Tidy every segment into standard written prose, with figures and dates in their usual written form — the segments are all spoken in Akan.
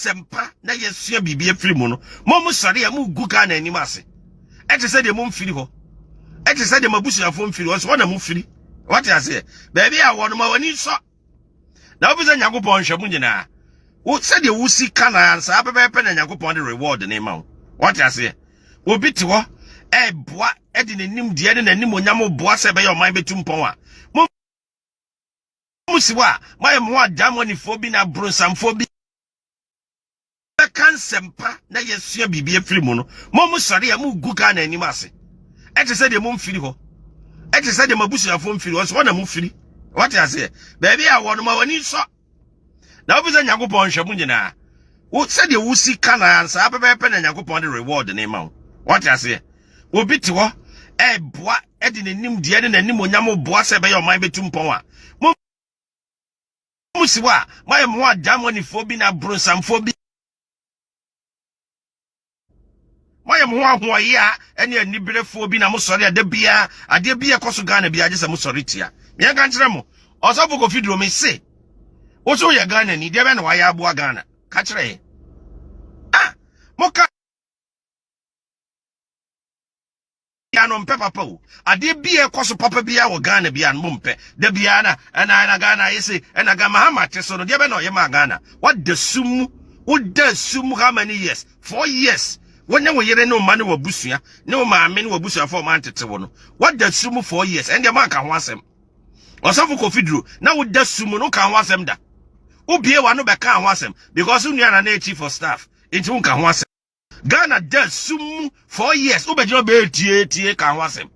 sempa na yesua bibie firi mu no mo sare ya mu gu Ghana anim ase e te se de mo mfiri ho e te se de mabusuafo mfiri ho so na mo mfiri what I say baby a wono ma wani so na obi se Nyankopon hwe mu nyina wo se de wusi kana ansa abebepe na Nyankopon de reward ne ma what I say obi te ho e boa e de nanim de ne nanim onyam boa se be ye oman betum pon a musiwa my mo adamoni fobi na brunsamfo bi kan sempa na yesua bibie firi mu no mo sare ya mu gu Ghana anim ase e te se de mo mfiri ho e te se de mabusuafo mfiri ho so na mo mfiri what I say baby a wono ma wani so na obi se Nyankopon hwe mu nyina wo se de wusi kana ansa abebepe na Nyankopon de reward ne ma what I say obi te ho e boa e de nanim de ne nanim onyam boa se be ye oman betum pon a musiwa my mo adamoni fobi na brunsamfo bi my mo ahoya ene anibrefo bi na mo sori ade bia ekoso Ghana bia je se mo sori tia me kan kire mo osofo ko fidro me se wo so ye Ghana ni de be na wa ya abo Ghana ka kire mo ka ya no mpe papa o ade bia ekoso papa bia wo Ghana bia no mpe de bia na Ghana yesi na ga Mahama te so no de be na ye ma Ghana what the sum how many years 4 years when you yere no man wa busua no ma me no busua for man tete wo no what the sum 4 years and the man kan ho asem osafo kofidro na wo da sum no kan ho asem da obie wa no be kan ho asem because unua na chief of staff it won kan ho asem Ghana does sum 4 years obejo be tie kan ho asem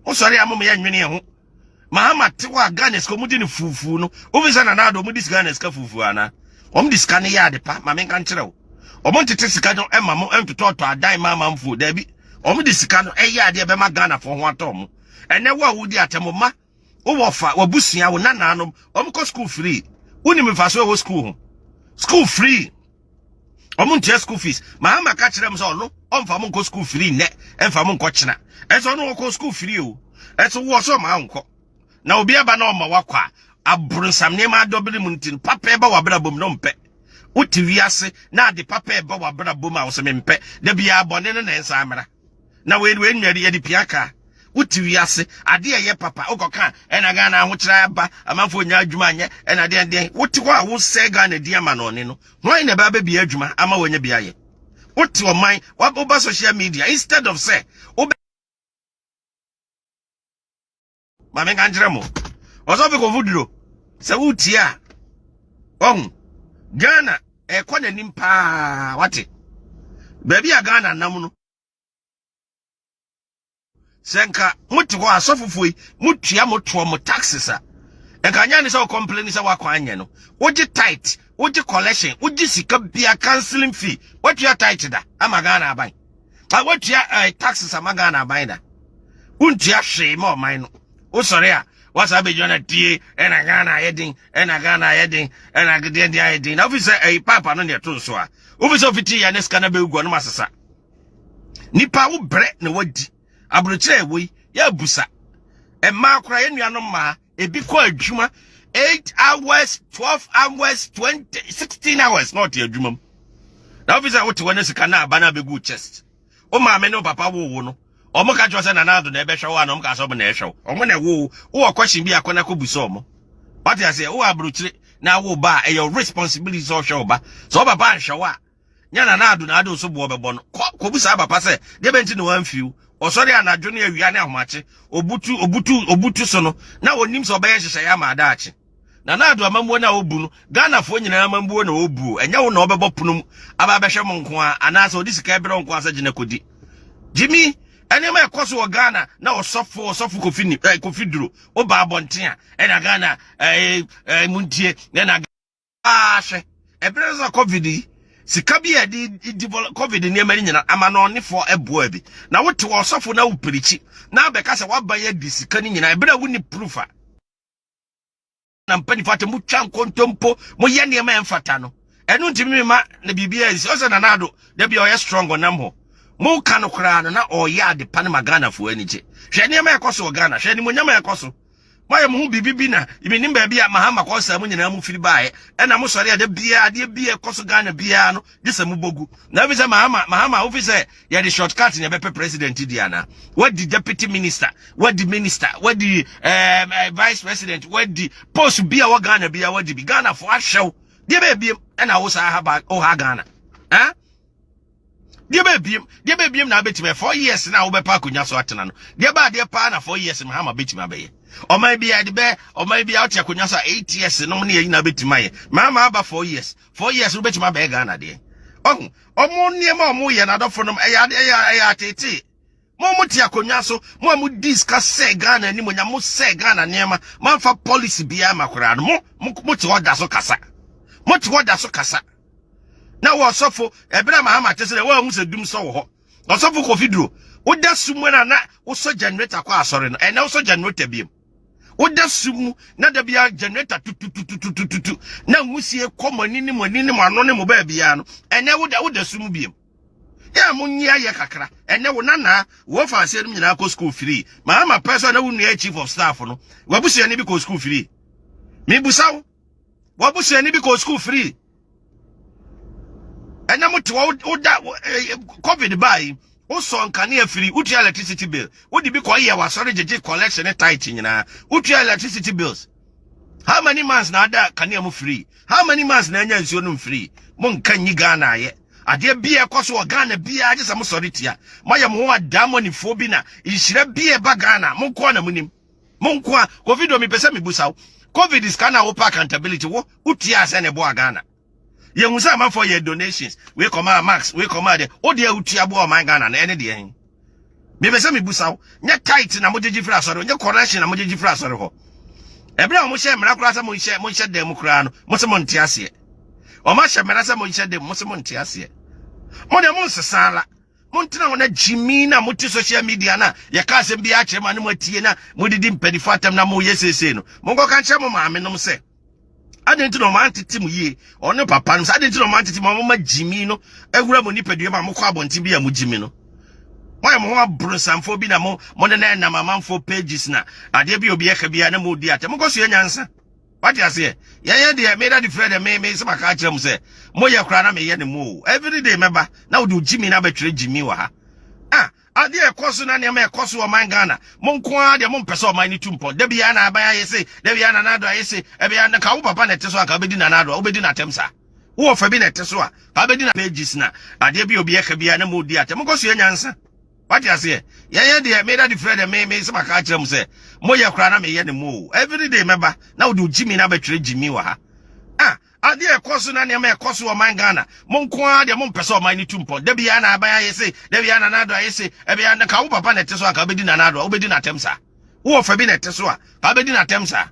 o sori amom ya nwene ho Mahama te wa Ghana sko mudi ni fufu no obisa na na do mudi Ghana ska fufu ana disca ne ya de pa ma men kan kire wo tete sika no ema mo entoto adan mama mfu da bi disca no ya de be ma Ghana fo ho atom ene wa wudi atemoma wo wofa wabusua wo nananom ko school free woni me fa so wo school free ntia school fees Mahama ka kire so no omfa mo ko school free ne emfa mo ko kina enso no ko school free o enso wo so ma nko na obi aba na oma wakwa abrunsam ne ma dobele muntin papa eba wabra bom no mpe uti wiase na de papa eba wabra bom a wo se mpe da bia bone ne nsa amra na we nwari ye de piaka uti wiase ade ye papa okoka ena ga na ahokira aba amanfo nya adwuma anye ena de uti ho a wo se ga na di ama no ne no hoin na ba bia adwuma ama wonya bia ye uti oman wa social media instead of say ma men kan jira mo osofo ko fuduro se utia Ghana kwa na nimpa wate baby a Ghana nam no senka muti ho asofofoi mutua moto mo taxes a enka nya ne se complain se wakwa anye no woji tithe woji collection woji sika bia cancelling fee watua tithe da ama Ghana aban watua taxes ama Ghana aban da untua hwe ma o man no o sore a wasa be jona tie ena Ghana yedin ena Ghana yedin ena gede dia yedin na officer papa no ne to so a officer ofiti ya ne scanner be guo no masesa nipa wo bre na wadi abrochire ewi ya busa ma akora ye nuanom ma ebi ko adwuma 8 hours 12 hours 20 16 hours not adwuma na officer wo te wona sika na abana be gu chest o ma me no papa wo no omo ka jo se na nado na ebe hwe na omo ka so bo na ehwe omo na wo question bi akona ko buso omo what you say wo abrochire na wo ba your responsibility so hwe ba so papa hwe wa nya na nado na ado so bo bebo no ko busa papa se de benti no wan fiu osori anadwo ne awia ne ahomache obutu so no na onim so obaye hyehyɛ ya ma adaache na nado amambuo na obu no Ghana fo nyina amambuo na obu enya wo na obebɔ punum aba behwe mo nko a anasa odi sika ebere nko asa gina kodi Jimmy ene ma ekoso wo Ghana na osofo kofi duro oba abonten a ena Ghana muntie na hwe ebere za covid sika bi di develop covid ne mari nyina ama no ne fo eboa bi na wote wo osofo na upirichi na abeka se wabanye di sika ni nyina ebere wuni proofa na mpani fata mu twa nkontompo mu ye ne ma emfata no enu ntimi ma na bibia isi o se na nado da bia o ye strong onam ho mu ka no kra no na o ya de pan magana fo aniche hwe ne ma ekoso Ghana hwe ne mu nyama ekoso Why am who be na? You mean baby at Mahama Kosa when you know feel by and I'm sorry at the beer, Kosogana Biano, this a mubogu. Now is a Mahama officer, yeah, the shortcut in a president Diana. What the deputy minister, what the minister, what the vice president, what the post be our Ghana be our be Ghana for a show. Dear baby, and I also have Ghana. Huh? Dear baby, now bet me 4 years now, be Pacunya Swatanano. Dear bad, dear partner 4 years, Mahama bet my bay. Or maybe at the bear, or maybe out here Kunyasa 8 years, no money in a bit my Mama about 4 years. 4 years, who bet my bag Ghana day. Oh, more near more moy and other from Ay3ka. Momutia Kunyaso, Momu discuss say Ghana, and when you must say Ghana, Nema, man for policy be a macran, much what that's okasa. Much what that's okasa. Now was so for Abraham Mahama to say, well, who's a doom so hot. Or so for Covidro. What does someone and that also generate a car, sorry, and also generate a beam. What does sumu na da bia generator tu na musie common ni mo anonym babiano ene wo da sumu biem ya munya ye kakra ene wo nana wo fa ase no nyina ko school free Mahama person na wo nua chief of staff no wabusia ni bi ko school free me busaw wabusia ni bi ko school free ene mo to wo da covid buy also on can free uti electricity bill what the be call here was sorry jeje collection and tithe nyina uti electricity bills how many months na that can you free how many months na nya nsuo no free mon kan yi Ghana ye ade bia ekoso o Ghana bia age sam sorry tia mayam ho adamoni fo bi na ihira bia ba Ghana mon ko na munim mon ko covid o mi pese mi busaw covid is kana wo accountability wo uti ase ne bo Ghana ye musa man for your donations we come max we come there o de uti abo o man Ghana na ene de hen me be se me busaw nya tight na mo jeji fra soro nya correction na mo jeji fra soro ho ebra mo hye mra kura sa mo hye dem kura no mo se mo ntia ase o ma hye mra sa mo hye dem mo se mo ntia ase mo de mo nsesala mo ntina wona jimi na mo ti social media na ye ka se bia kire ma ne mo tie na mo didi mpedifo atam na mo yesese no mo go ka kire mo ma me no se I didn't know man titim ye or no papa. I didn't know man titim mama Jimmy no. Egura mo nipadua ma mo kwa bonti bia mo Jimmy no. Why mo abrosanfo bi na mo than na mama 4 pages na. Ade bi obi eka bia na mo di ata. Mo koso nyansa. What you say? Yeah, they made that friend me some ka kire mo say. Mo ye kra na me ye ne mo. Every day member. Now do Jimmy na betre Jimmy wa ha. Ah, ade ekoso na ne ma ekoso o man Ghana mo nko ade mo mpese o man ni tumpo da bia na aban ayese da bia na nado ayese e bia na ka wo papa na teso aka bedi na nado obedi na temsa wo fa bi na teso a ka bedi na pages na ade bia obi eka bia na mo di ate mo koso nyansa what you say yeah they made that friend me some ka kire mo say mo ye kra na me ye ne mo every day member now do Jimmy na betre Jimmy wa ha ah ade ekoso na ne ma ekoso o man Ghana mo nko ade mo mpese o man ni tumpo da bia na aban ayese da bia na nado ayese e bia na ka wo papa na teso aka bedi na nado obedi na temsa wo fa bi na teso a ka bedi na temsa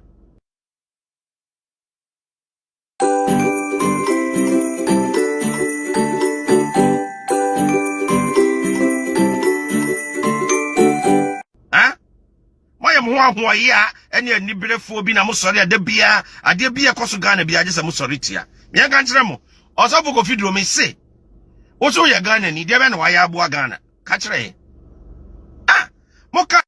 ho ya ene anibrefo bi na mo sori ade bia koso Ghana bia agesa mo sori tia me kan kire mo osofo ko fidro me se wo so ya Ghana ni de be na wa ya abo Ghana ka kire ah mo ka